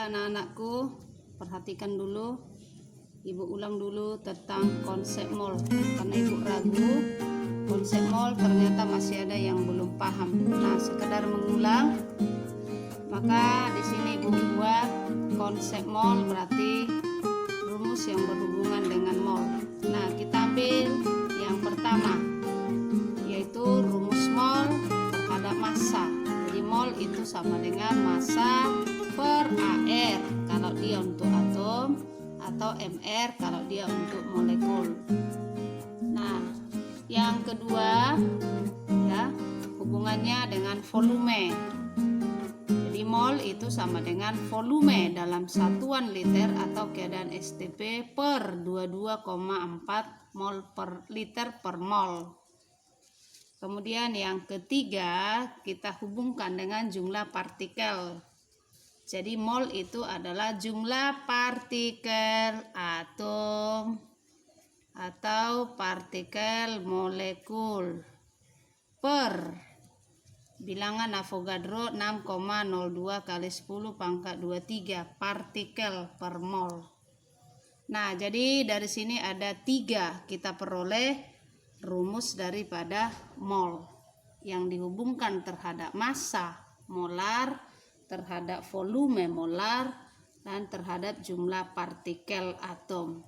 Ya anak-anakku, perhatikan dulu. Ibu ulang dulu tentang konsep mol, karena ibu ragu konsep mol ternyata masih ada yang belum paham. Nah, sekedar mengulang, maka di sini ibu buat konsep mol berarti rumus yang berhubungan dengan mol. Nah, kita ambil yang pertama, yaitu rumus mol terhadap massa. Jadi mol itu sama dengan massa per AR kalau dia untuk atom, atau MR kalau dia untuk molekul. Nah, yang kedua ya, hubungannya dengan volume. Jadi mol itu sama dengan volume dalam satuan liter atau keadaan STP per 22,4 mol per liter per mol. Kemudian yang ketiga, kita hubungkan dengan jumlah partikel. Jadi mol itu adalah jumlah partikel atom atau partikel molekul per bilangan Avogadro 6,02 kali 10 pangkat 23 partikel per mol. Nah, jadi dari sini ada 3 kita peroleh rumus daripada mol yang dihubungkan terhadap massa molar, terhadap volume molar, dan terhadap jumlah partikel atom.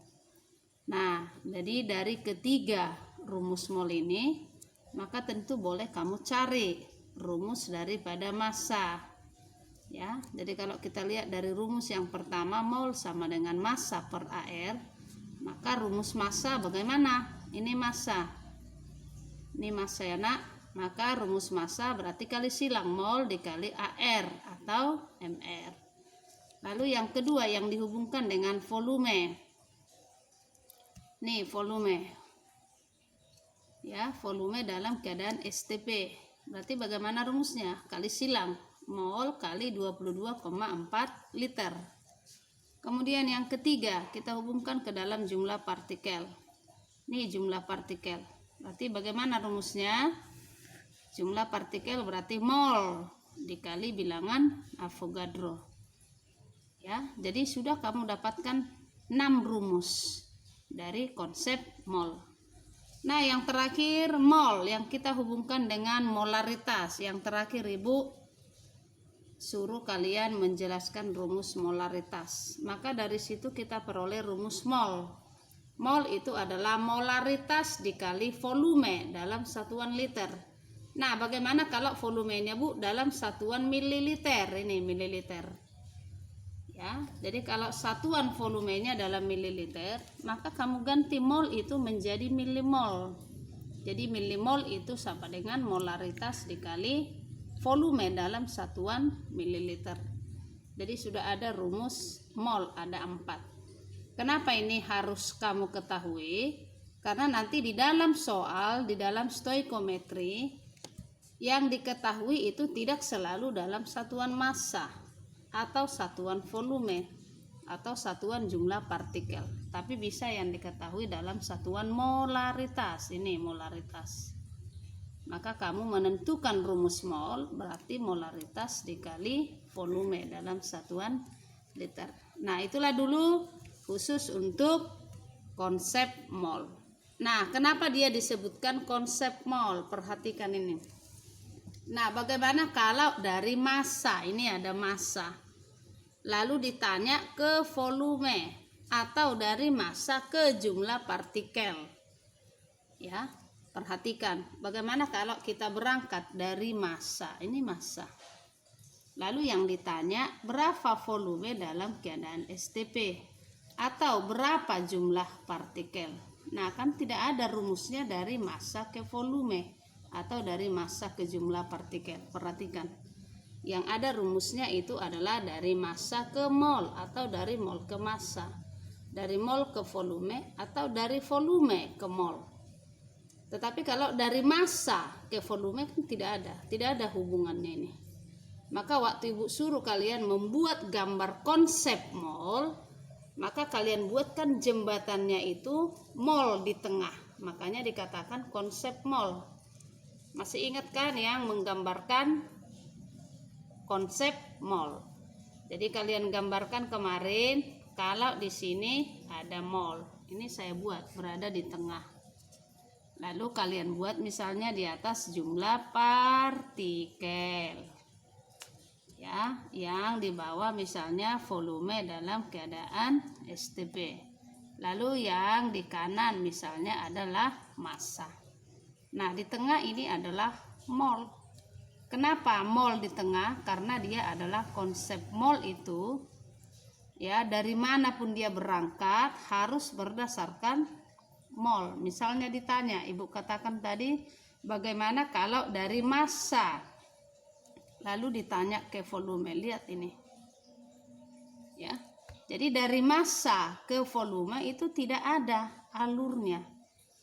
Nah, jadi dari ketiga rumus mol ini, maka tentu boleh kamu cari rumus daripada massa. Ya, jadi kalau kita lihat dari rumus yang pertama, mol sama dengan massa per AR, maka rumus massa bagaimana? Ini massa. Ini massa ya nak. Maka rumus massa berarti kali silang mol dikali AR atau MR. Lalu yang kedua yang dihubungkan dengan volume. Nih volume. Ya, volume dalam keadaan STP. Berarti bagaimana rumusnya? Kali silang mol kali 22,4 liter. Kemudian yang ketiga kita hubungkan ke dalam jumlah partikel. Nih jumlah partikel. Berarti bagaimana rumusnya? Jumlah partikel berarti mol dikali bilangan Avogadro. Ya, jadi sudah kamu dapatkan 6 rumus dari konsep mol. Nah, yang terakhir mol yang kita hubungkan dengan molaritas. Yang terakhir Ibu suruh kalian menjelaskan rumus molaritas. Maka dari situ kita peroleh rumus mol. Mol itu adalah molaritas dikali volume dalam satuan liter. Nah, bagaimana kalau volumenya Bu dalam satuan mililiter? Ini mililiter. Ya, jadi kalau satuan volumenya dalam mililiter, maka kamu ganti mol itu menjadi milimol. Jadi milimol itu sama dengan molaritas dikali volume dalam satuan mililiter. Jadi sudah ada rumus mol, ada 4. Kenapa ini harus kamu ketahui? Karena nanti di dalam soal, di dalam stoikometri, yang diketahui itu tidak selalu dalam satuan massa atau satuan volume atau satuan jumlah partikel, tapi bisa yang diketahui dalam satuan molaritas. Ini molaritas. Maka kamu menentukan rumus mol berarti molaritas dikali volume dalam satuan liter. Nah, itulah dulu khusus untuk konsep mol. Nah, kenapa dia disebutkan konsep mol? Perhatikan ini. Nah, bagaimana kalau dari massa? Ini ada massa. Lalu ditanya ke volume atau dari massa ke jumlah partikel. Ya, perhatikan. Bagaimana kalau kita berangkat dari massa? Ini massa. Lalu yang ditanya berapa volume dalam keadaan STP atau berapa jumlah partikel. Nah, kan tidak ada rumusnya dari massa ke volume atau dari massa ke jumlah partikel. Perhatikan, yang ada rumusnya itu adalah dari massa ke mol atau dari mol ke massa, dari mol ke volume atau dari volume ke mol. Tetapi kalau dari massa ke volume kan tidak ada hubungannya ini. Maka waktu Ibu suruh kalian membuat gambar konsep mol, maka kalian buatkan jembatannya itu mol di tengah. Makanya dikatakan konsep mol. Masih ingat kan yang menggambarkan konsep mol? Jadi kalian gambarkan kemarin kalau di sini ada mol. Ini saya buat berada di tengah. Lalu kalian buat misalnya di atas jumlah partikel. Ya, yang di bawah misalnya volume dalam keadaan STP. Lalu yang di kanan misalnya adalah massa. Nah, di tengah ini adalah mol. Kenapa mol di tengah? Karena dia adalah konsep mol itu ya, dari manapun dia berangkat harus berdasarkan mol. Misalnya ditanya, Ibu katakan tadi, bagaimana kalau dari massa lalu ditanya ke volume? Lihat ini. Ya. Jadi dari massa ke volume itu tidak ada alurnya.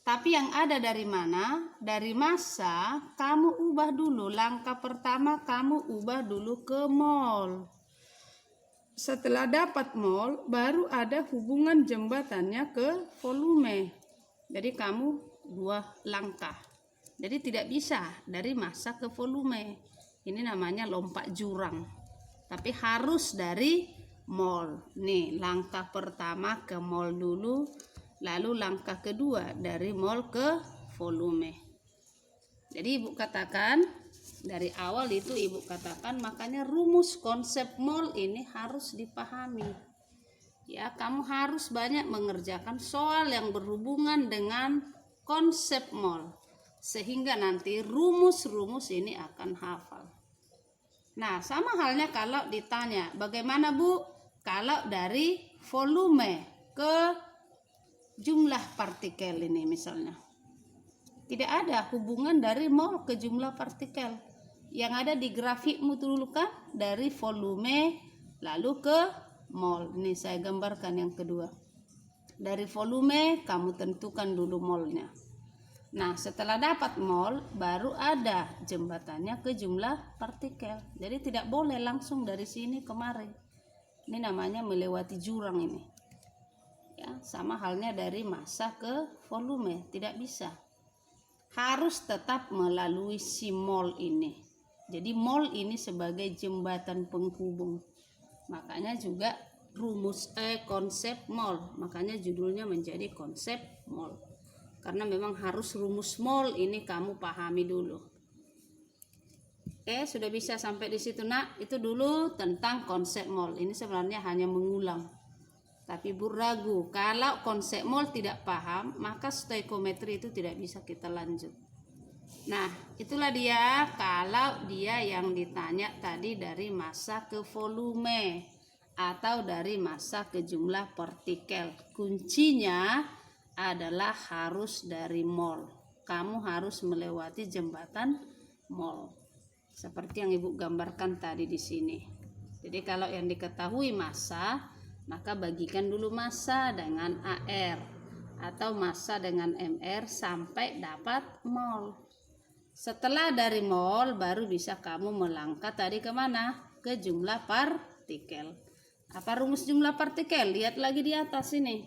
Tapi yang ada dari mana? Dari massa kamu ubah dulu. Langkah pertama kamu ubah dulu ke mol. Setelah dapat mol, baru ada hubungan jembatannya ke volume. Jadi kamu dua langkah. Jadi tidak bisa dari massa ke volume. Ini namanya lompat jurang. Tapi harus dari mol. Nih, langkah pertama ke mol dulu. Lalu langkah kedua dari mol ke volume. Jadi Ibu katakan dari awal itu Ibu katakan, makanya rumus konsep mol ini harus dipahami. Ya, kamu harus banyak mengerjakan soal yang berhubungan dengan konsep mol. Sehingga nanti rumus-rumus ini akan hafal. Nah, sama halnya kalau ditanya, bagaimana Bu kalau dari volume ke jumlah partikel ini misalnya. Tidak ada hubungan dari mol ke jumlah partikel. Yang ada di grafikmu dulu kan dari volume lalu ke mol. Ini saya gambarkan yang kedua. Dari volume kamu tentukan dulu molnya. Nah, setelah dapat mol baru ada jembatannya ke jumlah partikel. Jadi tidak boleh langsung dari sini kemari. Ini namanya melewati jurang ini. Ya, sama halnya dari massa ke volume, tidak bisa. Harus tetap melalui si mol ini. Jadi mol ini sebagai jembatan penghubung. Makanya juga konsep mol. Makanya judulnya menjadi konsep mol. Karena memang harus rumus mol ini kamu pahami dulu. Oke, sudah bisa sampai di situ Nak? Itu dulu tentang konsep mol. Ini sebenarnya hanya mengulang. Tapi Bu ragu, kalau konsep mol tidak paham, maka stoikiometri itu tidak bisa kita lanjut. Nah, itulah dia kalau dia yang ditanya tadi dari massa ke volume atau dari massa ke jumlah partikel. Kuncinya adalah harus dari mol. Kamu harus melewati jembatan mol. Seperti yang Ibu gambarkan tadi di sini. Jadi kalau yang diketahui massa, maka bagikan dulu massa dengan AR atau massa dengan MR sampai dapat mol. Setelah dari mol baru bisa kamu melangkah tadi kemana? Ke jumlah partikel. Apa rumus jumlah partikel? Lihat lagi di atas ini.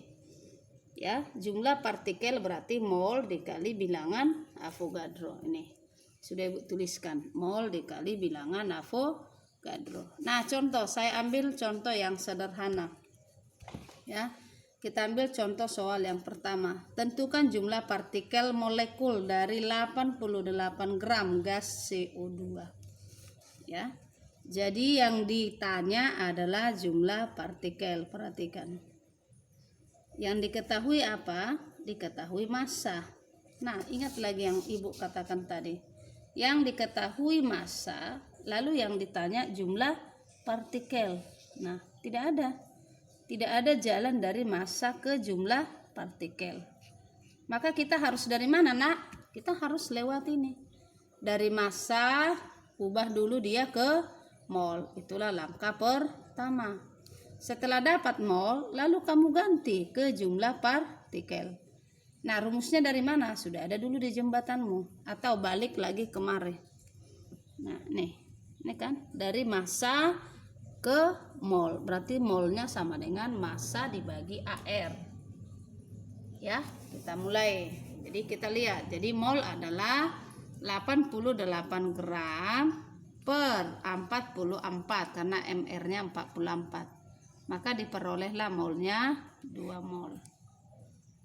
Ya, jumlah partikel berarti mol dikali bilangan Avogadro. Ini sudah Ibu tuliskan, mol dikali bilangan Avogadro. Nah, contoh saya ambil contoh yang sederhana. Ya, kita ambil contoh soal yang pertama. Tentukan jumlah partikel molekul dari 88 gram gas CO2. Ya. Jadi yang ditanya adalah jumlah partikel. Perhatikan. Yang diketahui apa? Diketahui massa. Nah, ingat lagi yang Ibu katakan tadi. Yang diketahui massa, lalu yang ditanya jumlah partikel. Nah, tidak ada. Tidak ada jalan dari massa ke jumlah partikel. Maka kita harus dari mana Nak? Kita harus lewat ini. Dari massa, ubah dulu dia ke mol. Itulah langkah pertama. Setelah dapat mol, lalu kamu ganti ke jumlah partikel. Nah, rumusnya dari mana? Sudah ada dulu di jembatanmu. Atau balik lagi kemari. Nah, nih. Ini kan dari massa ke mol, berarti molnya sama dengan massa dibagi AR. Ya, kita mulai. Jadi kita lihat, jadi mol adalah 88 gram per 44 karena MR-nya 44. Maka diperolehlah molnya 2 mol.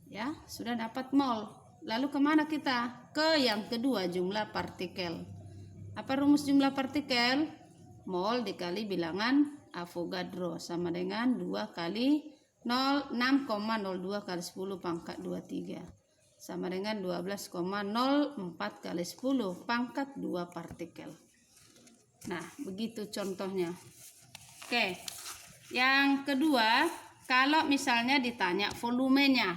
Ya, sudah dapat mol. Lalu kemana kita? Ke yang kedua, jumlah partikel. Apa rumus jumlah partikel? Mol dikali bilangan Avogadro sama dengan 2 kali 6,02 kali 10 pangkat 23 sama dengan 12,04 kali 10 pangkat 2 partikel. Nah, begitu contohnya. Oke, yang kedua, kalau misalnya ditanya volumenya,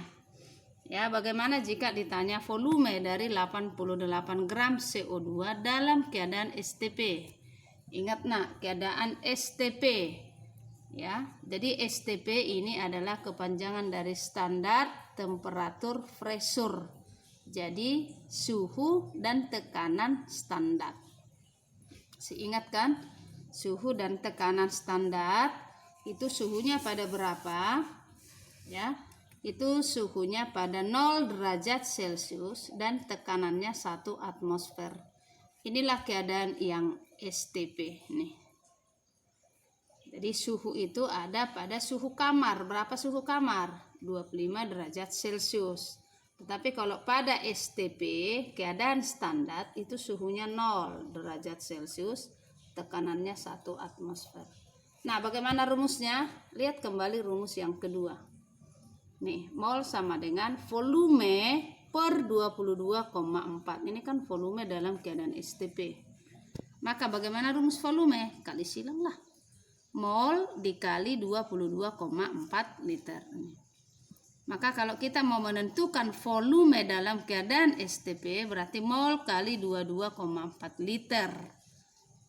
ya, bagaimana jika ditanya volume dari 88 gram CO2 dalam keadaan STP? Ingat nak, keadaan STP, ya. Jadi STP ini adalah kepanjangan dari standar temperatur pressure. Jadi suhu dan tekanan standar. Ingat kan, suhu dan tekanan standar itu suhunya pada berapa? Ya, itu suhunya pada 0 derajat Celcius dan tekanannya 1 atmosfer. Inilah keadaan yang STP nih. Jadi suhu itu ada pada suhu kamar. Berapa suhu kamar? 25 derajat Celcius. Tetapi kalau pada STP, keadaan standar, itu suhunya 0 derajat Celcius, tekanannya 1 atmosfer. Nah, bagaimana rumusnya? Lihat kembali rumus yang kedua. Nih, mol sama dengan volume per 22,4. Ini kan volume dalam keadaan STP. Maka bagaimana rumus volume? Kali silanglah. Mol dikali 22,4 liter. Maka kalau kita mau menentukan volume dalam keadaan STP, berarti mol kali 22,4 liter,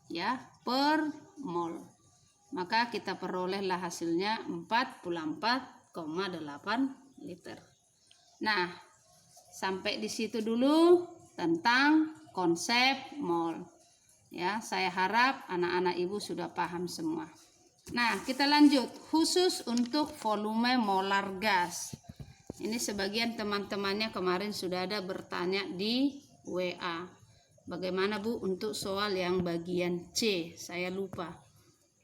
ya, per mol. Maka kita perolehlah hasilnya 44,8 liter. Nah, sampai di situ dulu tentang konsep mol. Ya, saya harap anak-anak ibu sudah paham semua. Nah, kita lanjut khusus untuk volume molar gas. Ini sebagian teman-temannya kemarin sudah ada bertanya di WA. Bagaimana Bu untuk soal yang bagian C? Saya lupa.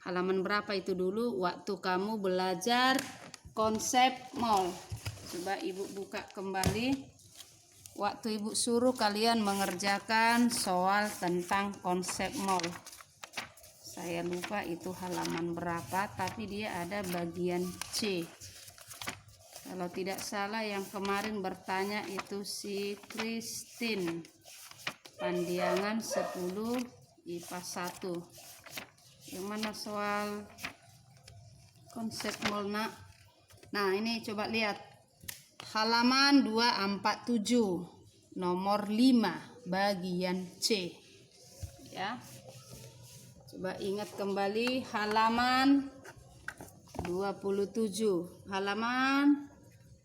Halaman berapa itu dulu waktu kamu belajar konsep mol? Coba Ibu buka kembali. Waktu Ibu suruh kalian mengerjakan soal tentang konsep mol. Saya lupa itu halaman berapa, tapi dia ada bagian C. Kalau tidak salah yang kemarin bertanya itu si Christine. Pandiangan 10 IPA 1. Yang mana soal konsep mol nak? Nah, ini coba lihat. Halaman 247 nomor 5 bagian C. Ya. Coba ingat kembali halaman 27. Halaman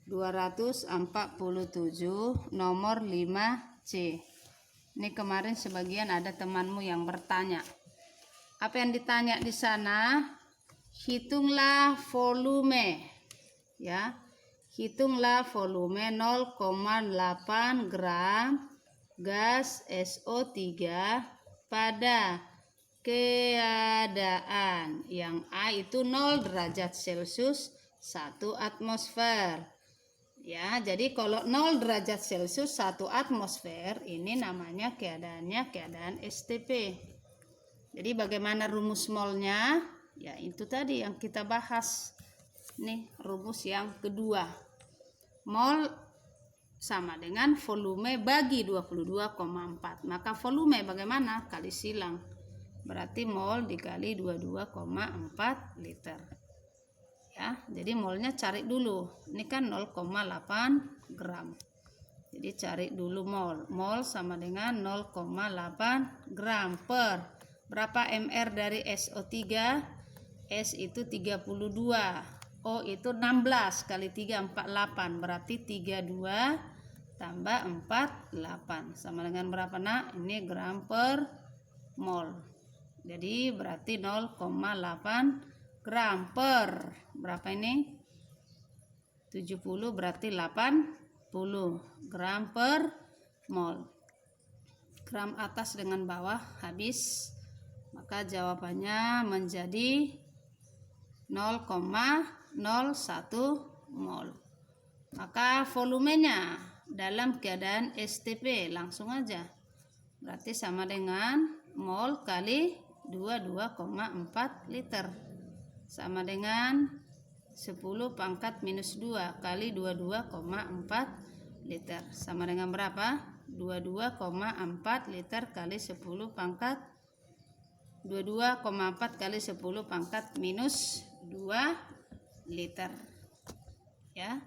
247 nomor 5C. Ini kemarin sebagian ada temanmu yang bertanya. Apa yang ditanya di sana? Hitunglah volume. Ya. Hitunglah volume 0,8 gram gas SO3 pada keadaan yang A itu 0 derajat Celcius 1 atmosfer. Ya, jadi kalau 0 derajat Celcius 1 atmosfer ini namanya keadaannya keadaan STP. Jadi bagaimana rumus molnya? Ya, itu tadi yang kita bahas. Nih, rumus yang kedua. Mol sama dengan volume bagi 22,4. Maka volume bagaimana? Kali silang. Berarti mol dikali 22,4 liter. Ya, jadi molnya cari dulu. Ini kan 0,8 gram. Jadi cari dulu mol. Mol sama dengan 0,8 gram per berapa mR dari SO3? S itu 32. O itu 16 kali 3 48. Berarti 32 tambah 48 sama dengan berapa nak? Ini gram per mol. Jadi berarti 0,8 gram per berapa ini? 70 berarti 80 gram per mol. Gram atas dengan bawah habis. Maka Maka jawabannya menjadi 0,01 mol. Maka volumenya dalam keadaan STP langsung aja. Berarti sama dengan mol kali 22,4 liter. Sama dengan 10 pangkat minus 2 kali 22,4 liter. Sama dengan berapa? 22,4 liter kali 10 pangkat 22,4 kali 10 pangkat minus 2 liter. Ya.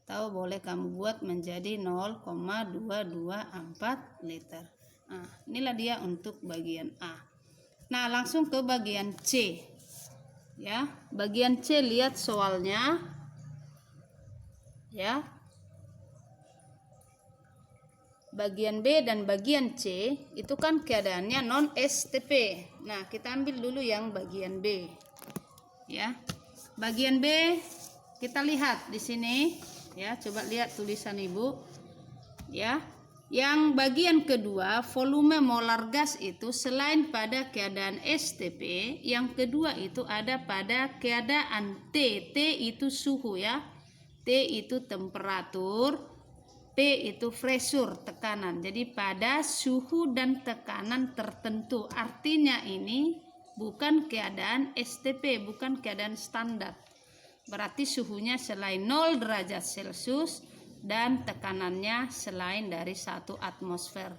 Atau boleh kamu buat menjadi 0,224 liter. Nah, inilah dia untuk bagian A. Nah, langsung ke bagian C. Ya, bagian C lihat soalnya. Ya. Bagian B dan bagian C itu kan keadaannya non STP. Nah, kita ambil dulu yang bagian B. Ya. Bagian B kita lihat di sini, ya, coba lihat tulisan Ibu. Ya. Yang bagian kedua, volume molar gas itu selain pada keadaan STP, yang kedua itu ada pada keadaan T. T itu suhu, ya. T itu temperatur, P itu pressure, tekanan. Jadi pada suhu dan tekanan tertentu. Artinya ini bukan keadaan STP, bukan keadaan standar. Berarti suhunya selain 0 derajat Celcius dan tekanannya selain dari 1 atmosfer.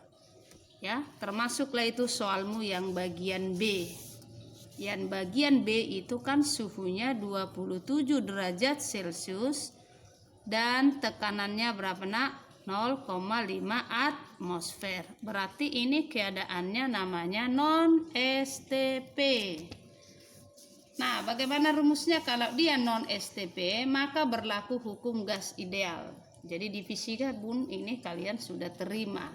Ya, termasuklah itu soalmu yang bagian B. Yang bagian B itu kan suhunya 27 derajat Celcius dan tekanannya berapa, Nak? 0,5 atmosfer. Berarti ini keadaannya namanya non STP. Nah, bagaimana rumusnya? Kalau dia non STP, maka berlaku hukum gas ideal. Jadi di fisika Bun ini kalian sudah terima.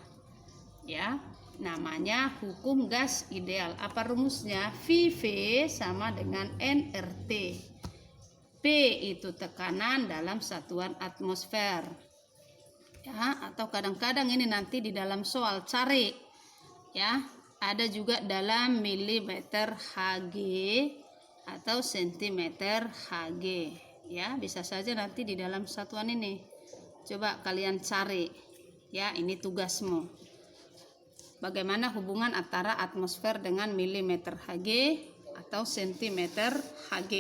Ya, namanya hukum gas ideal. Apa rumusnya? VV sama dengan nRT. P itu tekanan dalam satuan atmosfer. Ya, atau kadang-kadang ini nanti di dalam soal cari, ya, ada juga dalam milimeter Hg atau sentimeter Hg, ya, bisa saja nanti di dalam satuan ini. Coba kalian cari, ya, ini tugasmu. Bagaimana hubungan antara atmosfer dengan milimeter Hg atau sentimeter Hg?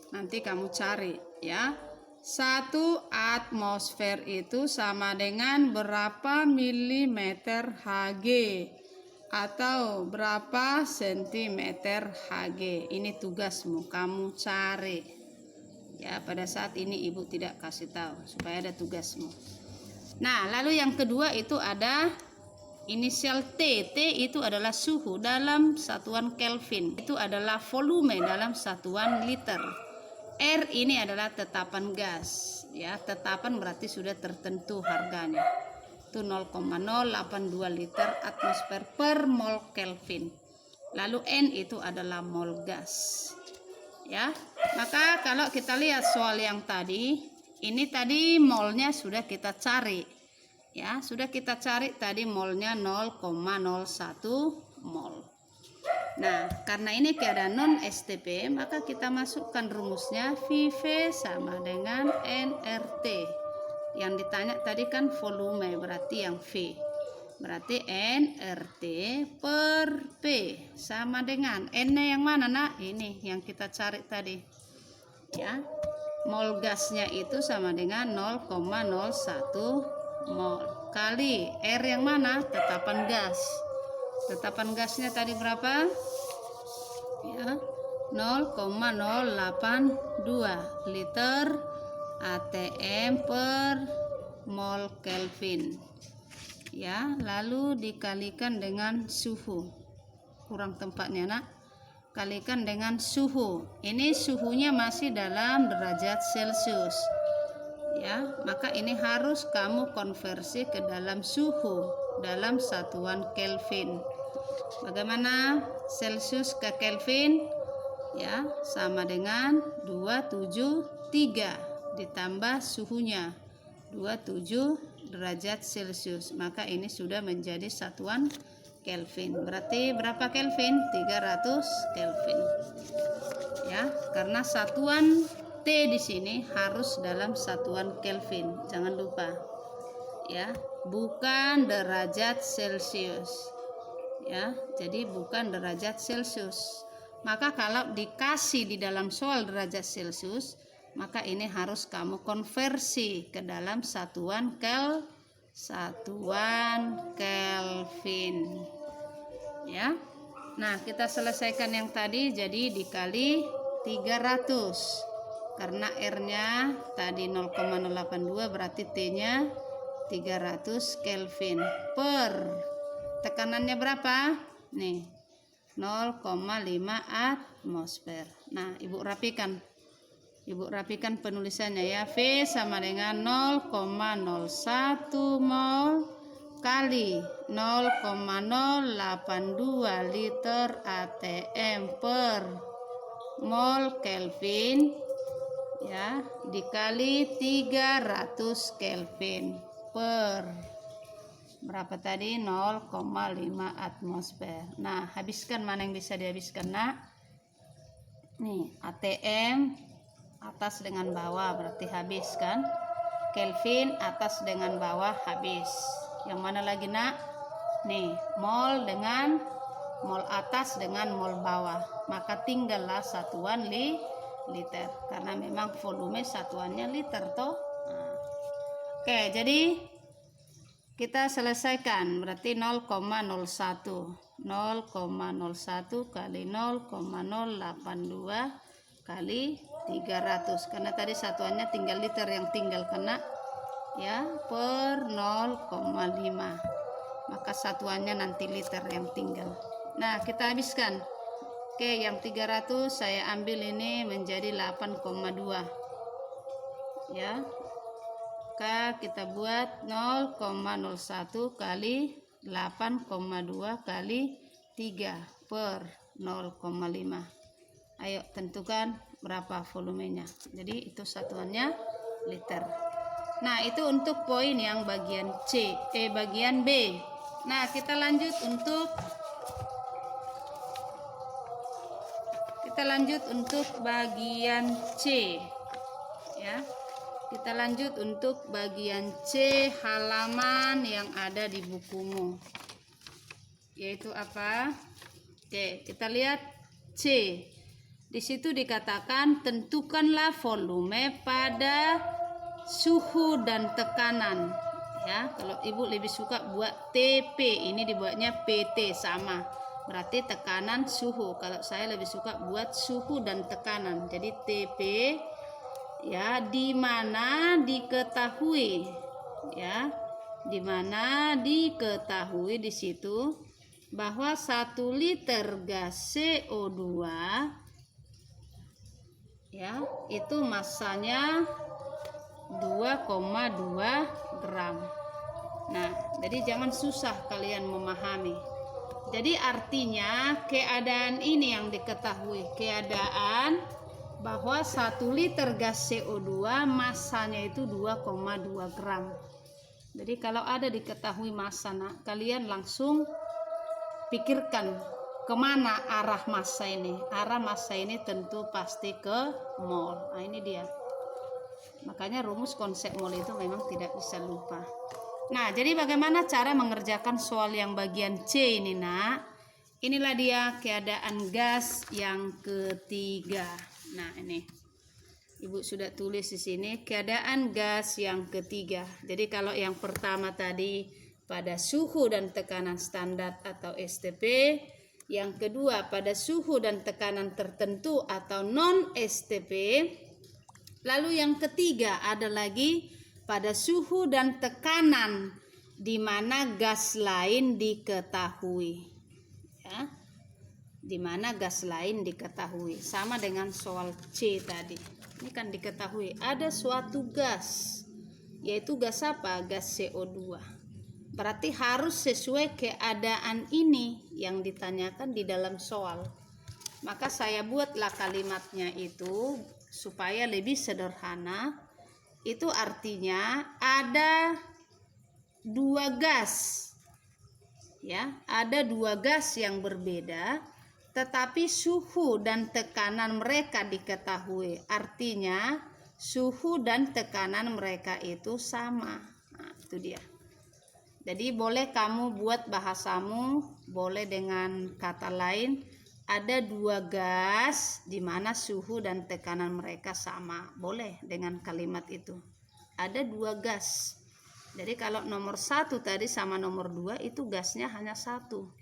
Nanti kamu cari, ya. 1 atmosfer itu sama dengan berapa milimeter Hg atau berapa sentimeter Hg. Ini tugasmu, kamu cari. Ya, pada saat ini Ibu tidak kasih tahu supaya ada tugasmu. Nah, lalu yang kedua itu ada inisial T. T itu adalah suhu dalam satuan Kelvin. Itu adalah volume dalam satuan liter. R ini adalah tetapan gas, ya. Tetapan berarti sudah tertentu harganya. Itu 0,082 liter atmosfer per mol Kelvin. Lalu N itu adalah mol gas. Ya. Maka kalau kita lihat soal yang tadi, ini tadi molnya sudah kita cari. Ya, sudah kita cari tadi molnya 0,01 mol. Nah, karena ini keadaan non STP, maka kita masukkan rumusnya VV sama dengan nRT. Yang ditanya tadi kan volume, berarti yang V. Berarti nRT per P sama dengan N-nya yang mana, Nak? Ini yang kita cari tadi. Ya. Mol gasnya itu sama dengan 0,01 mol kali R yang mana? Tetapan gas. Tetapan gasnya tadi berapa? Ya, 0,082 liter atm per mol Kelvin. Ya, lalu dikalikan dengan suhu. Kurang tempatnya, Nak. Kalikan dengan suhu. Ini suhunya masih dalam derajat Celcius. Ya, maka ini harus kamu konversi ke dalam suhu dalam satuan Kelvin. Bagaimana Celcius ke Kelvin? Ya, sama dengan 273 ditambah suhunya 27 derajat Celcius. Maka ini sudah menjadi satuan Kelvin. Berarti berapa Kelvin? 300 Kelvin. Ya, karena satuan T di sini harus dalam satuan Kelvin. Jangan lupa. Ya, bukan derajat Celcius. Ya, jadi bukan derajat Celcius. Maka kalau dikasih di dalam soal derajat Celcius, maka ini harus kamu konversi ke dalam satuan Kelvin. Ya. Nah, kita selesaikan yang tadi, jadi dikali 300. Karena R-nya tadi 0,082, berarti T-nya 300 Kelvin per tekanannya berapa? Nih, 0,5 atmosfer. Nah, Ibu rapikan penulisannya ya. V sama dengan 0,01 mol kali 0,082 liter ATM per mol Kelvin, ya, dikali 300 Kelvin per berapa tadi? 0,5 atmosfer. Nah, habiskan mana yang bisa dihabiskan, Nak? Nih, ATM atas dengan bawah berarti habis kan? Kelvin atas dengan bawah habis. Yang mana lagi, Nak? Nih, mol dengan mol atas dengan mol bawah. Maka tinggallah satuan liter. Karena memang volume satuannya liter toh. Nah. Oke, jadi kita selesaikan. Berarti 0,01. 0,01 kali 0,082 kali 300. Karena tadi satuannya tinggal liter yang tinggal kena. Ya, per 0,5. Maka satuannya nanti liter yang tinggal. Nah, kita habiskan. Oke, yang 300 saya ambil ini menjadi 8,2. Ya. Maka kita buat 0,01 kali 8,2 kali 3 per 0,5. Ayo tentukan berapa volumenya. Jadi itu satuannya liter. Nah, itu untuk poin yang bagian bagian B. Nah, kita lanjut untuk bagian C. Ya. Kita lanjut untuk bagian C halaman yang ada di bukumu. Yaitu apa? Oke, kita lihat C. Di situ dikatakan tentukanlah volume pada suhu dan tekanan. Ya, kalau Ibu lebih suka buat TP, ini dibuatnya PT sama. Berarti tekanan suhu. Kalau saya lebih suka buat suhu dan tekanan. Jadi TP, ya, di mana diketahui, ya, di mana diketahui di situ bahwa 1 liter gas CO2, ya, itu massanya 2,2 gram. Nah, jadi jangan susah kalian memahami. Jadi artinya keadaan ini yang diketahui, keadaan bahwa 1 liter gas CO2 massanya itu 2,2 gram. Jadi kalau ada diketahui massa, Nak, kalian langsung pikirkan kemana arah massa ini. Arah massa ini tentu pasti ke mol. Nah, ini dia. Makanya rumus konsep mol itu memang tidak bisa lupa. Nah, jadi bagaimana cara mengerjakan soal yang bagian C ini, Nak? Inilah dia keadaan gas yang ketiga. Nah, ini Ibu sudah tulis di sini keadaan gas yang ketiga. Jadi kalau yang pertama tadi pada suhu dan tekanan standar atau STP, yang kedua pada suhu dan tekanan tertentu atau non STP, lalu yang ketiga ada lagi pada suhu dan tekanan di mana gas lain diketahui. Ya. Di mana gas lain diketahui, sama dengan soal C tadi. Ini kan diketahui ada suatu gas, yaitu gas apa? Gas CO2. Berarti harus sesuai keadaan ini yang ditanyakan di dalam soal. Maka saya buatlah kalimatnya itu supaya lebih sederhana. Itu artinya ada 2 gas Ya, ada dua gas yang berbeda, tetapi suhu dan tekanan mereka diketahui. Artinya suhu dan tekanan mereka itu sama. Nah, itu dia. Jadi boleh kamu buat bahasamu, boleh dengan kata lain, ada dua gas di mana suhu dan tekanan mereka sama. Boleh dengan kalimat itu. Ada dua gas. Jadi kalau nomor 1 tadi sama nomor 2 itu gasnya hanya satu.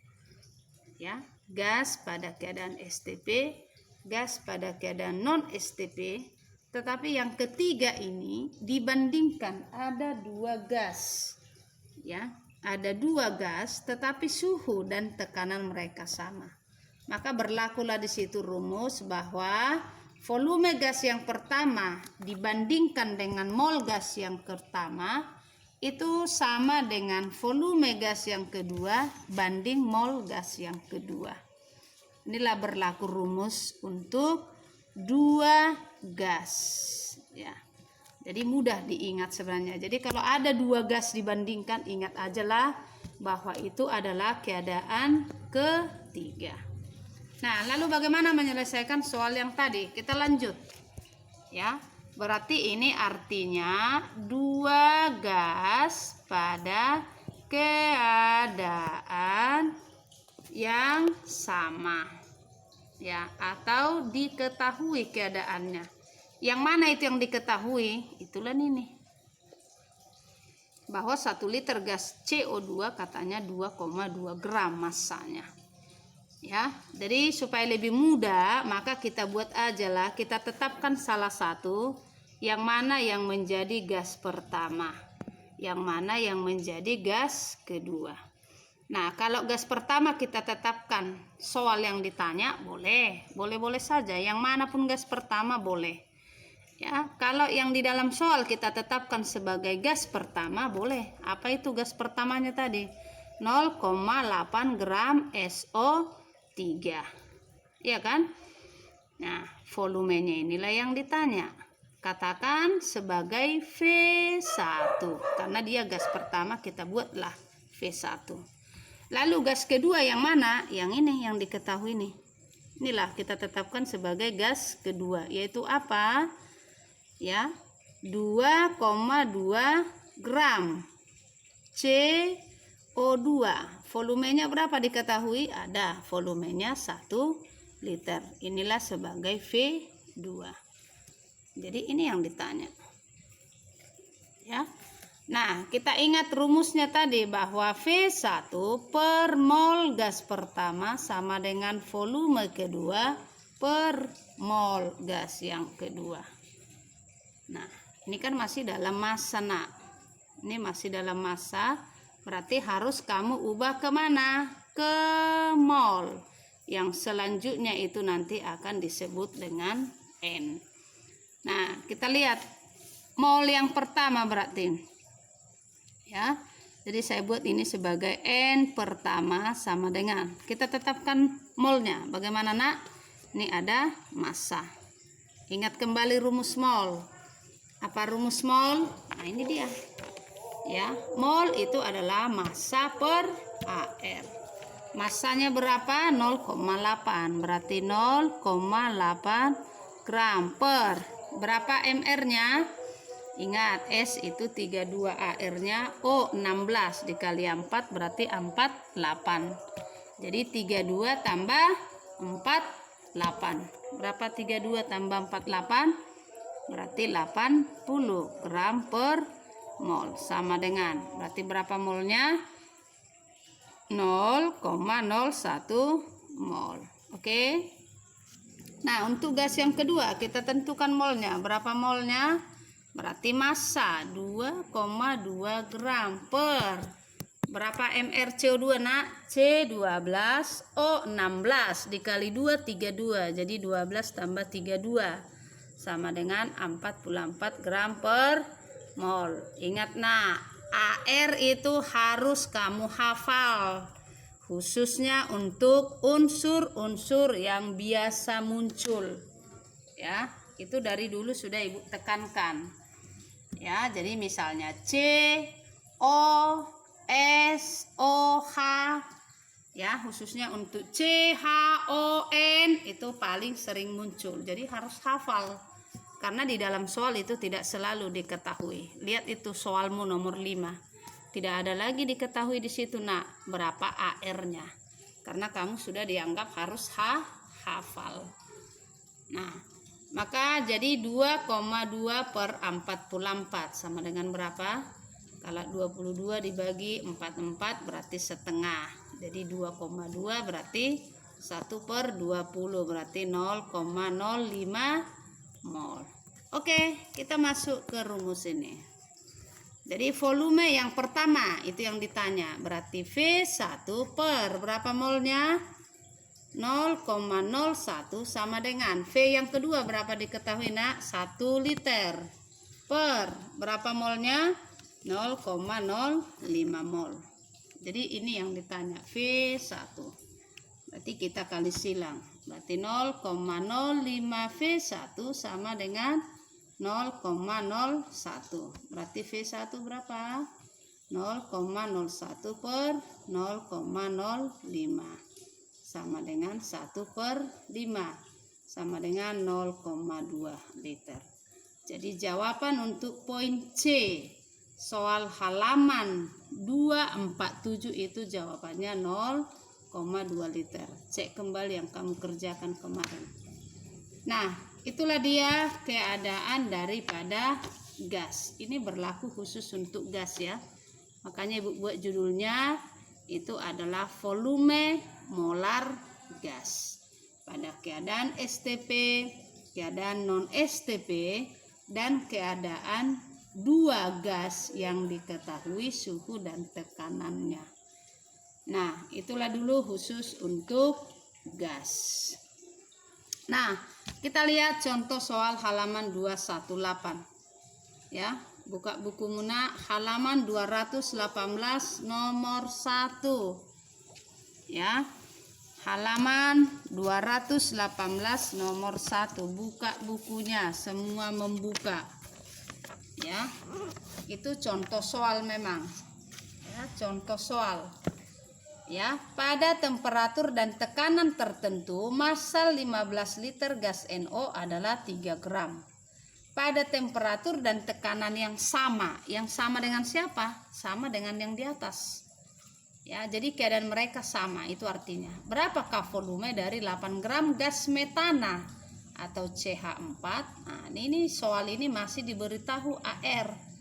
Ya, gas pada keadaan STP, gas pada keadaan non STP. Tetapi yang ketiga ini dibandingkan ada dua gas. Ya, ada dua gas tetapi suhu dan tekanan mereka sama. Maka berlakulah di situ rumus bahwa volume gas yang pertama dibandingkan dengan mol gas yang pertama itu sama dengan volume gas yang kedua banding mol gas yang kedua. Inilah berlaku rumus untuk dua gas. Ya. Jadi mudah diingat sebenarnya. Jadi kalau ada dua gas dibandingkan, ingat aja lah bahwa itu adalah keadaan ketiga. Nah, lalu bagaimana menyelesaikan soal yang tadi? Kita lanjut. Ya. Berarti ini artinya dua gas pada keadaan yang sama. Ya, atau diketahui keadaannya. Yang mana itu yang diketahui? Itulah ini. Bahwa 1 liter gas CO2 katanya 2,2 gram massanya. Ya, jadi supaya lebih mudah maka kita buat aja lah, kita tetapkan salah satu yang mana yang menjadi gas pertama, yang mana yang menjadi gas kedua. Nah, kalau gas pertama kita tetapkan soal yang ditanya boleh saja, yang manapun gas pertama boleh. Ya, kalau yang di dalam soal kita tetapkan sebagai gas pertama boleh. Apa itu gas pertamanya tadi? 0,8 gram SO3. Iya kan? Nah, volumenya inilah yang ditanya. Katakan sebagai V1 karena dia gas pertama, kita buatlah V1. Lalu gas kedua yang mana? Yang ini yang diketahui nih. Inilah kita tetapkan sebagai gas kedua, yaitu apa? Ya, 2,2 gram CO2. Volumenya berapa diketahui? Ada, volumenya 1 liter. Inilah sebagai V2. Jadi ini yang ditanya. Ya. Nah, kita ingat rumusnya tadi bahwa V1 per mol gas pertama sama dengan volume kedua per mol gas yang kedua. Nah, ini kan masih dalam massa, nak. Ini masih dalam massa. Berarti harus kamu ubah ke mana? Ke mol. Yang selanjutnya itu nanti akan disebut dengan N. Nah, kita lihat mol yang pertama berarti. Ya. Jadi saya buat ini sebagai N pertama sama dengan. Kita tetapkan molnya. Bagaimana, nak? Ini ada massa. Ingat kembali rumus mol. Apa rumus mol? Nah, ini dia. Ya, mol itu adalah massa per AR. Massanya berapa? 0,8. Berarti 0,8 gram per berapa mR-nya? Ingat, S itu 32, AR-nya O 16 dikali 4 berarti 48. Jadi 32 tambah 48. Berapa 32 tambah 48? Berarti 80 gram per mol, sama dengan berarti berapa molnya? 0,01 mol. Oke. Nah, untuk gas yang kedua kita tentukan molnya. Berapa molnya? Berarti massa 2,2 gram per berapa mR CO2, nak? C12 O16 dikali 2 32. Jadi 12 tambah 32 sama dengan 44 gram per mol. Ingat, nak, AR itu harus kamu hafal, khususnya untuk unsur-unsur yang biasa muncul. Ya, itu dari dulu sudah Ibu tekankan. Ya, jadi misalnya CON SOH, ya, khususnya untuk CHON itu paling sering muncul. Jadi harus hafal, karena di dalam soal itu tidak selalu diketahui. Lihat itu soalmu nomor 5, tidak ada lagi diketahui di situ nak berapa AR-nya, karena kamu sudah dianggap harus hafal. Nah, maka jadi 2,2 per 44 sama dengan berapa? Kalau 22 dibagi 44 berarti setengah. Jadi 2,2 berarti 1 per 20 berarti 0,05 mol. Oke, kita masuk ke rumus ini. Jadi volume yang pertama itu yang ditanya, berarti V1 per berapa molnya? 0,01 sama dengan V yang kedua berapa diketahui nak? 1 liter per berapa molnya? 0,05 mol. Jadi ini yang ditanya, V1. Berarti kita kali silang, berarti 0,05 V1 sama dengan 0,01. Berarti V1 berapa? 0,01 per 0,05 sama dengan 1 per 5 sama dengan 0,2 liter. Jadi jawaban untuk poin C soal halaman 247 itu jawabannya 0,2 liter. Cek kembali yang kamu kerjakan kemarin. Nah, itulah dia keadaan daripada gas. Ini berlaku khusus untuk gas ya. Makanya Ibu buat judulnya itu adalah volume molar gas. Pada keadaan STP, keadaan non-STP, dan keadaan dua gas yang diketahui suhu dan tekanannya. Nah, itulah dulu khusus untuk gas. Nah, kita lihat contoh soal halaman 218. Ya, buka buku Muna halaman 218 nomor 1. Ya. Halaman 218 nomor 1. Buka bukunya, semua membuka. Ya. Itu contoh soal memang. Ya, contoh soal. Ya, pada temperatur dan tekanan tertentu, massa 15 liter gas NO adalah 3 gram. Pada temperatur dan tekanan yang sama dengan siapa? Sama dengan yang di atas. Ya, jadi keadaan mereka sama, itu artinya berapakah volume dari 8 gram gas metana atau CH4? Nah, ini soal ini masih diberitahu AR.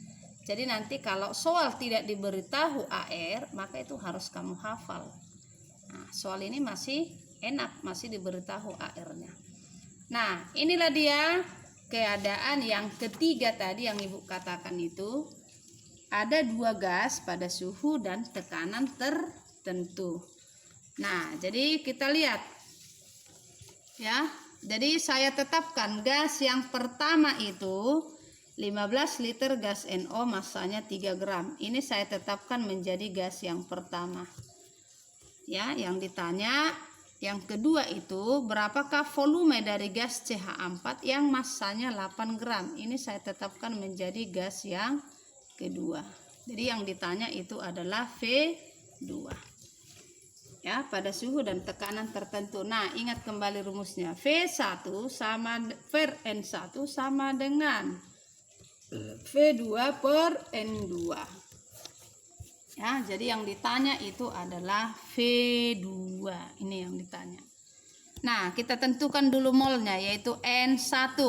Jadi nanti kalau soal tidak diberitahu AR, maka itu harus kamu hafal. Nah, soal ini masih enak, masih diberitahu AR-nya. Nah, inilah dia keadaan yang ketiga tadi yang Ibu katakan itu. Ada dua gas pada suhu dan tekanan tertentu. Nah, jadi kita lihat. Ya, jadi saya tetapkan gas yang pertama itu 15 liter gas NO massanya 3 gram. Ini saya tetapkan menjadi gas yang pertama. Ya, yang ditanya yang kedua itu berapakah volume dari gas CH4 yang massanya 8 gram. Ini saya tetapkan menjadi gas yang kedua. Jadi yang ditanya itu adalah V2. Ya, pada suhu dan tekanan tertentu. Nah, ingat kembali rumusnya. V1 sama per N1 sama dengan V2 per N2. Ya, jadi yang ditanya itu adalah V2. Ini yang ditanya. Nah, kita tentukan dulu molnya, yaitu N1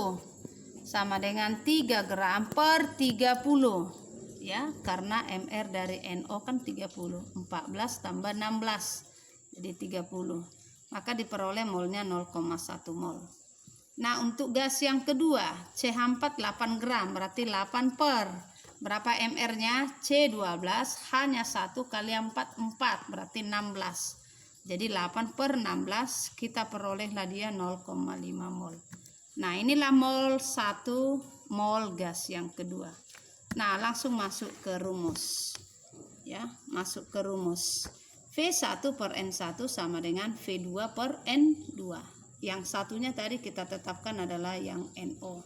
sama dengan 3 gram per 30. Ya, karena MR dari NO kan 30. 14 tambah 16. Jadi 30. Maka diperoleh molnya 0,1 mol. Nah, untuk gas yang kedua, CH4 8 gram, berarti 8 per berapa MR-nya? C12 hanya 1 kali 4, 4, berarti 16. Jadi 8 per 16 kita perolehlah dia 0,5 mol. Nah, inilah mol 1 mol gas yang kedua. Nah, langsung masuk ke rumus. Ya, masuk ke rumus. V1 per N1 sama dengan V2 per N2. Yang satunya tadi kita tetapkan adalah yang NO.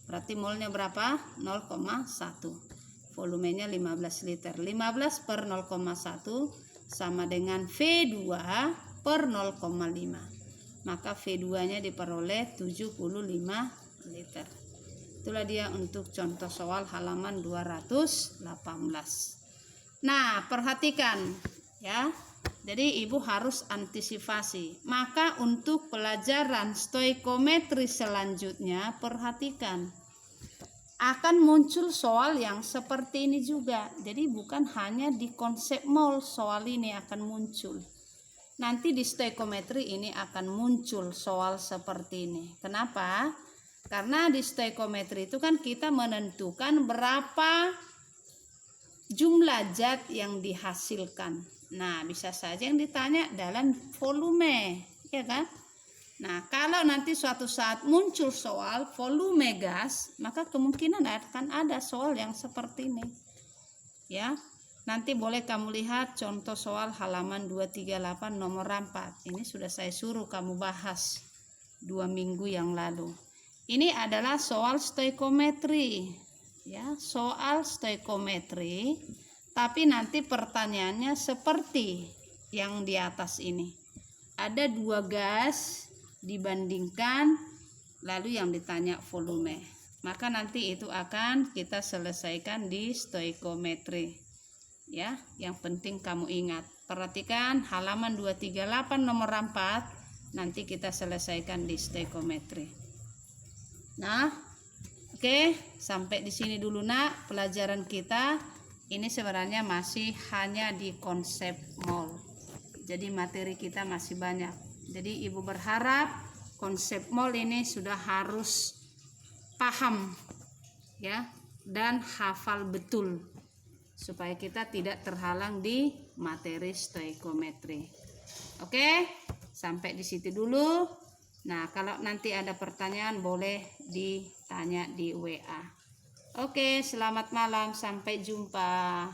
Berarti molnya berapa? 0,1. volumenya 15 liter. 15 per 0,1 sama dengan V2 per 0,5. Maka V2-nya diperoleh 75 liter. Itulah dia untuk contoh soal halaman 218. Nah, perhatikan ya. Jadi ibu harus antisipasi. Maka untuk pelajaran stoikometri selanjutnya, perhatikan. Akan muncul soal yang seperti ini juga. Jadi bukan hanya di konsep mol soal ini akan muncul. Nanti di stoikometri ini akan muncul soal seperti ini. Kenapa? Karena di stoikometri itu kan kita menentukan berapa jumlah zat yang dihasilkan. Nah, bisa saja yang ditanya dalam volume, ya kan? Nah, kalau nanti suatu saat muncul soal volume gas, maka kemungkinan akan ada soal yang seperti ini. Ya. Nanti boleh kamu lihat contoh soal halaman 238 nomor 4. Ini sudah saya suruh kamu bahas 2 minggu yang lalu. Ini adalah soal stoikometri. Ya, soal stoikometri. Tapi nanti pertanyaannya seperti yang di atas ini. Ada 2 gas dibandingkan, lalu yang ditanya volume. Maka nanti itu akan kita selesaikan di stoikometri. Ya, yang penting kamu ingat. Perhatikan halaman 238 nomor 4. Nanti kita selesaikan di stoikometri. Nah, oke, sampai di sini dulu nak pelajaran kita. Ini sebenarnya masih hanya di konsep mol. Jadi materi kita masih banyak. Jadi ibu berharap konsep mol ini sudah harus paham ya dan hafal betul supaya kita tidak terhalang di materi stoikometri. Oke, sampai di situ dulu. Nah, kalau nanti ada pertanyaan boleh ditanya di WA. Oke, selamat malam, sampai jumpa.